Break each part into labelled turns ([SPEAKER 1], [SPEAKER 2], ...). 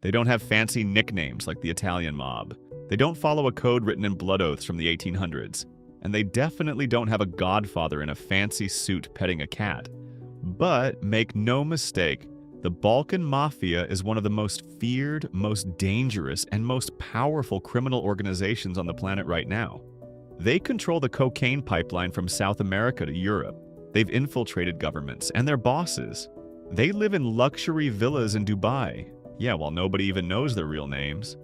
[SPEAKER 1] They don't have fancy nicknames like the Italian mob. They don't follow a code written in blood oaths from the 1800s. And they definitely don't have a godfather in a fancy suit petting a cat. But make no mistake, the Balkan Mafia is one of the most feared, most dangerous, and most powerful criminal organizations on the planet right now. They control the cocaine pipeline from South America to Europe. They've infiltrated governments and their bosses. They live in luxury villas in Dubai. Yeah, while nobody even knows their real names.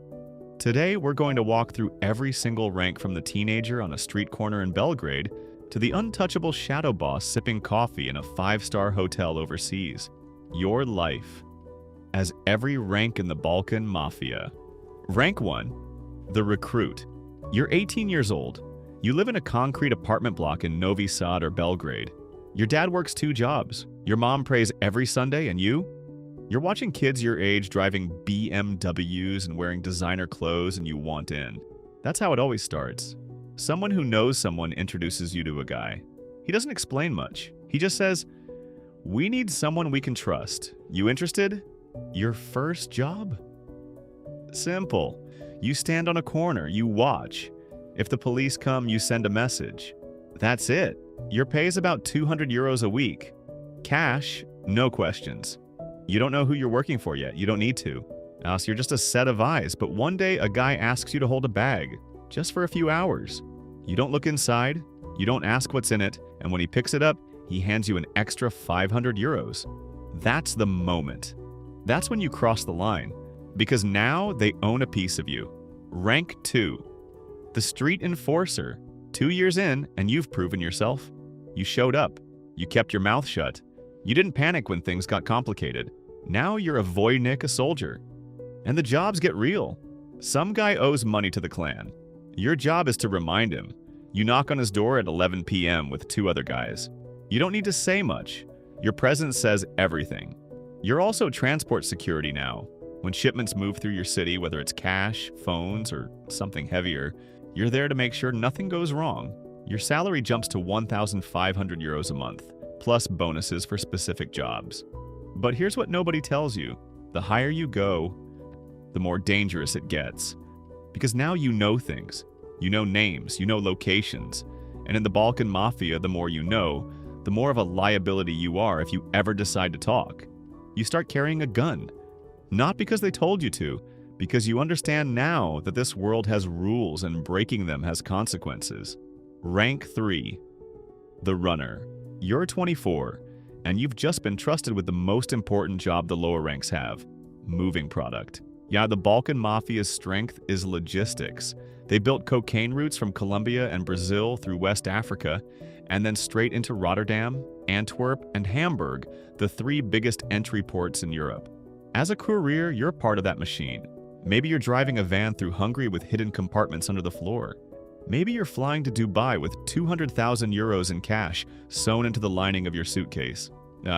[SPEAKER 1] Today, we're going to walk through every single rank from the teenager on a street corner in Belgrade to the untouchable shadow boss sipping coffee in a 5-star hotel overseas. Your life as every rank in the Balkan Mafia. Rank 1, the recruit. You're 18 years old. You live in a concrete apartment block in Novi or Belgrade. Your dad works 2 jobs. Your mom prays every Sunday, and you're watching kids your age driving BMWs and wearing designer clothes, and you want in. That's how it always starts. Someone who knows someone introduces you to a guy. He doesn't explain much. He just says, "We need someone we can trust. You interested?" Your first job? Simple. You stand on a corner, you watch. If the police come, you send a message. That's it. Your pay is about 200 euros a week. Cash, no questions. You don't know who you're working for yet. You don't need to. So you're just a set of eyes, but one day a guy asks you to hold a bag, just for a few hours. You don't look inside, you don't ask what's in it, and when he picks it up, he hands you an extra 500 euros. That's the moment. That's when you cross the line, because now they own a piece of you. Rank 2. The street enforcer. 2 years in, and you've proven yourself. You showed up. You kept your mouth shut. You didn't panic when things got complicated. Now you're a Vojnik, a soldier. And the jobs get real. Some guy owes money to the clan. Your job is to remind him. You knock on his door at 11 p.m. with 2 other guys. You don't need to say much. Your presence says everything. You're also transport security now. When shipments move through your city, whether it's cash, phones, or something heavier, you're there to make sure nothing goes wrong. Your salary jumps to 1,500 euros a month, plus bonuses for specific jobs. But here's what nobody tells you. The higher you go, the more dangerous it gets. Because now you know things. You know names, you know locations. And in the Balkan Mafia, the more you know, the more of a liability you are if you ever decide to talk. You start carrying a gun. Not because they told you to, because you understand now that this world has rules and breaking them has consequences. Rank 3. The runner. You're 24, and you've just been trusted with the most important job the lower ranks have. Moving product. Yeah, the Balkan Mafia's strength is logistics. They built cocaine routes from Colombia and Brazil through West Africa, and then straight into Rotterdam, Antwerp, and Hamburg, the 3 biggest entry ports in Europe. As a Kurir, you're part of that machine. Maybe you're driving a van through Hungary with hidden compartments under the floor. Maybe you're flying to Dubai with 200,000 euros in cash sewn into the lining of your suitcase.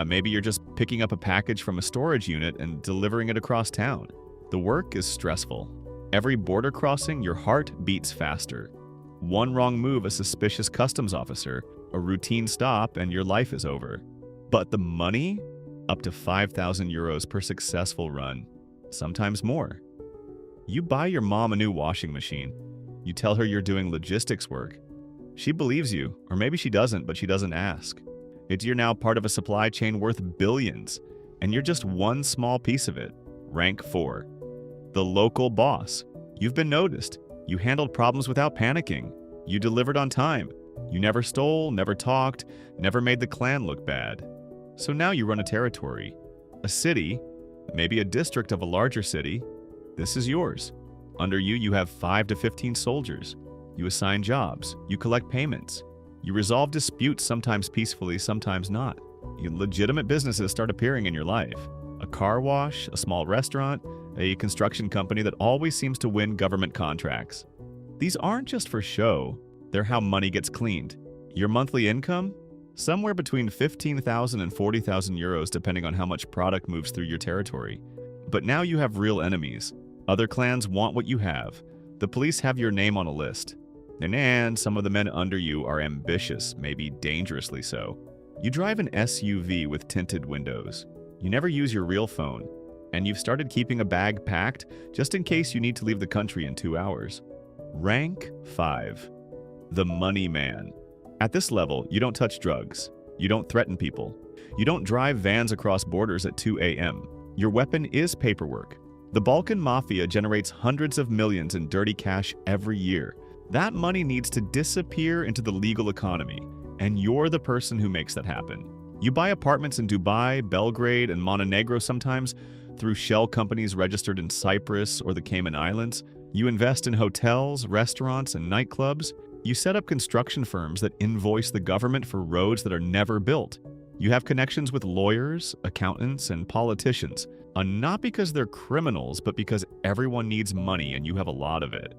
[SPEAKER 1] Maybe you're just picking up a package from a storage unit and delivering it across town. The work is stressful. Every border crossing, your heart beats faster. One wrong move, a suspicious customs officer, a routine stop, and your life is over. But the money? Up to 5,000 euros per successful run. Sometimes more. You buy your mom a new washing machine. You tell her you're doing logistics work. She believes you, or maybe she doesn't, but she doesn't ask. You're now part of a supply chain worth billions, and you're just one small piece of it. Rank 4. The local boss. You've been noticed. You handled problems without panicking. You delivered on time. You never stole, never talked, never made the clan look bad. So now you run a territory. A city, maybe a district of a larger city. This is yours. Under you, you have 5 to 15 soldiers. You assign jobs. You collect payments. You resolve disputes, sometimes peacefully, sometimes not. Legitimate businesses start appearing in your life. A car wash, a small restaurant, a construction company that always seems to win government contracts. These aren't just for show. They're how money gets cleaned. Your monthly income? Somewhere between 15,000 and 40,000 euros depending on how much product moves through your territory. But now you have real enemies. Other clans want what you have. The police have your name on a list. And some of the men under you are ambitious, maybe dangerously so. You drive an SUV with tinted windows. You never use your real phone. and you've started keeping a bag packed just in case you need to leave the country in 2 hours. Rank 5. The Money Man. At this level, you don't touch drugs. You don't threaten people. You don't drive vans across borders at 2 a.m. Your weapon is paperwork. The Balkan Mafia generates hundreds of millions in dirty cash every year. That money needs to disappear into the legal economy, and you're the person who makes that happen. You buy apartments in Dubai, Belgrade, and Montenegro sometimes through shell companies registered in Cyprus or the Cayman Islands. You invest in hotels, restaurants, and nightclubs. You set up construction firms that invoice the government for roads that are never built. You have connections with lawyers, accountants, and politicians, not because they're criminals, but because everyone needs money and you have a lot of it.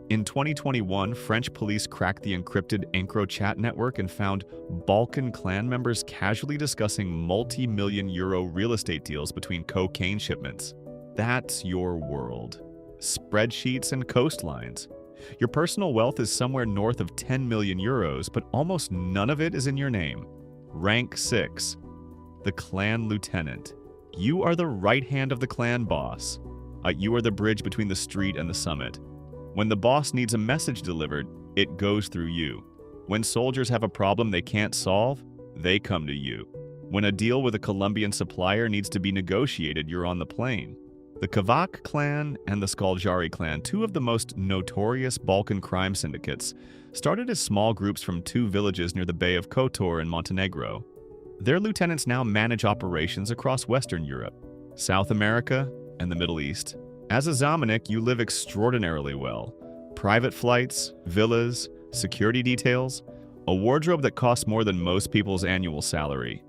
[SPEAKER 1] In 2021, French police cracked the encrypted EncroChat network and found Balkan clan members casually discussing multi-million euro real estate deals between cocaine shipments. That's your world. Spreadsheets and coastlines. Your personal wealth is somewhere north of 10 million euros, but almost none of it is in your name. Rank 6. The Clan Lieutenant. You are the right hand of the clan boss. You are the bridge between the street and the summit. When the boss needs a message delivered, it goes through you. When soldiers have a problem they can't solve, they come to you. When a deal with a Colombian supplier needs to be negotiated, you're on the plane. The Kavak clan and the Skaljari clan, two of the most notorious Balkan crime syndicates, started as small groups from 2 villages near the Bay of Kotor in Montenegro. Their lieutenants now manage operations across Western Europe, South America, and the Middle East. As a Zamanik, you live extraordinarily well. Private flights, villas, security details, a wardrobe that costs more than most people's annual salary.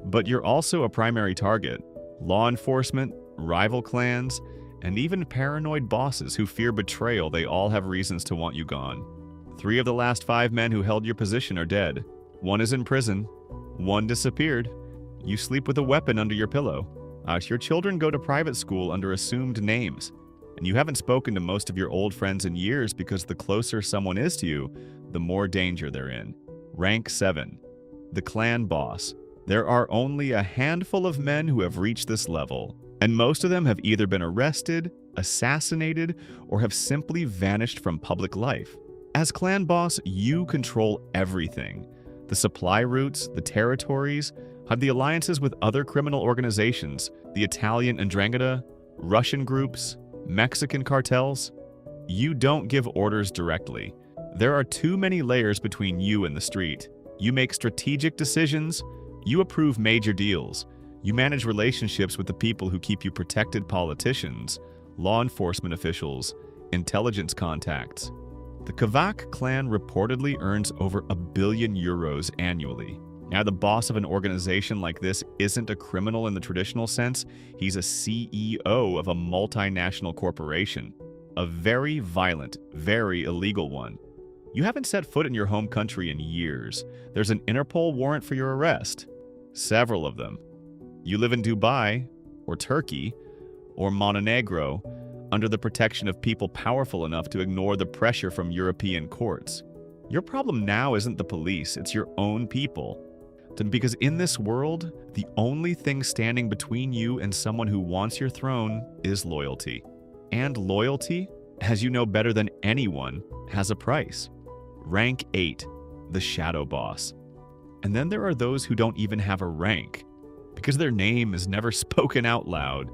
[SPEAKER 1] But you're also a primary target. Law enforcement, rival clans, and even paranoid bosses who fear betrayal, they all have reasons to want you gone. 3 of the last 5 men who held your position are dead. 1 is in prison. 1 disappeared. You sleep with a weapon under your pillow. Your children go to private school under assumed names. And you haven't spoken to most of your old friends in years because the closer someone is to you, the more danger they're in. Rank 7. The Clan Boss. There are only a handful of men who have reached this level, and most of them have either been arrested, assassinated, or have simply vanished from public life. As Clan Boss, you control everything. The supply routes, the territories, have the alliances with other criminal organizations, the Italian Ndrangheta, Russian groups, Mexican cartels. You don't give orders directly. There are too many layers between you and the street. You make strategic decisions. You approve major deals. You manage relationships with the people who keep you protected: politicians, law enforcement officials, intelligence contacts. The Kavak clan reportedly earns over €1 billion annually. Now, the boss of an organization like this isn't a criminal in the traditional sense. He's a CEO of a multinational corporation. A very violent, very illegal one. You haven't set foot in your home country in years. There's an Interpol warrant for your arrest. Several of them. You live in Dubai, or Turkey, or Montenegro, under the protection of people powerful enough to ignore the pressure from European courts. Your problem now isn't the police, it's your own people. Because in this world, the only thing standing between you and someone who wants your throne is loyalty. And loyalty, as you know better than anyone, has a price. Rank 8, the Shadow Boss. And then there are those who don't even have a rank, because their name is never spoken out loud.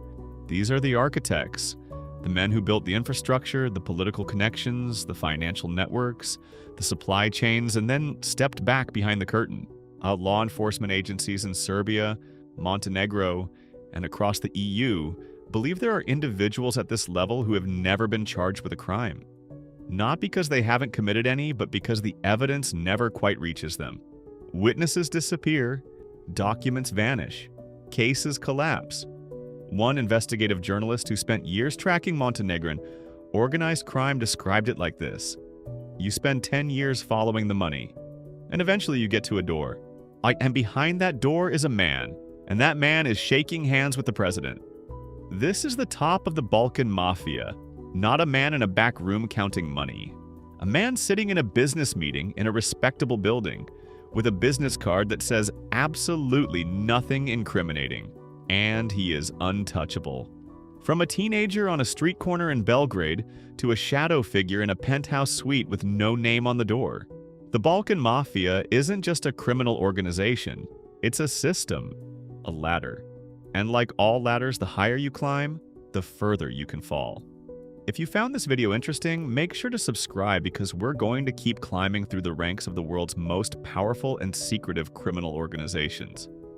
[SPEAKER 1] These are the architects, the men who built the infrastructure, the political connections, the financial networks, the supply chains, and then stepped back behind the curtain. Law enforcement agencies in Serbia, Montenegro, and across the EU believe there are individuals at this level who have never been charged with a crime. Not because they haven't committed any, but because the evidence never quite reaches them. Witnesses disappear, documents vanish, cases collapse. One investigative journalist who spent years tracking Montenegrin organized crime described it like this: you spend 10 years following the money, and eventually you get to a door. And behind that door is a man, and that man is shaking hands with the president. This is the top of the Balkan Mafia, not a man in a back room counting money. A man sitting in a business meeting in a respectable building with a business card that says absolutely nothing incriminating. And he is untouchable. From a teenager on a street corner in Belgrade to a shadow figure in a penthouse suite with no name on the door. The Balkan Mafia isn't just a criminal organization, it's a system, a ladder. And like all ladders, the higher you climb, the further you can fall. If you found this video interesting, make sure to subscribe because we're going to keep climbing through the ranks of the world's most powerful and secretive criminal organizations.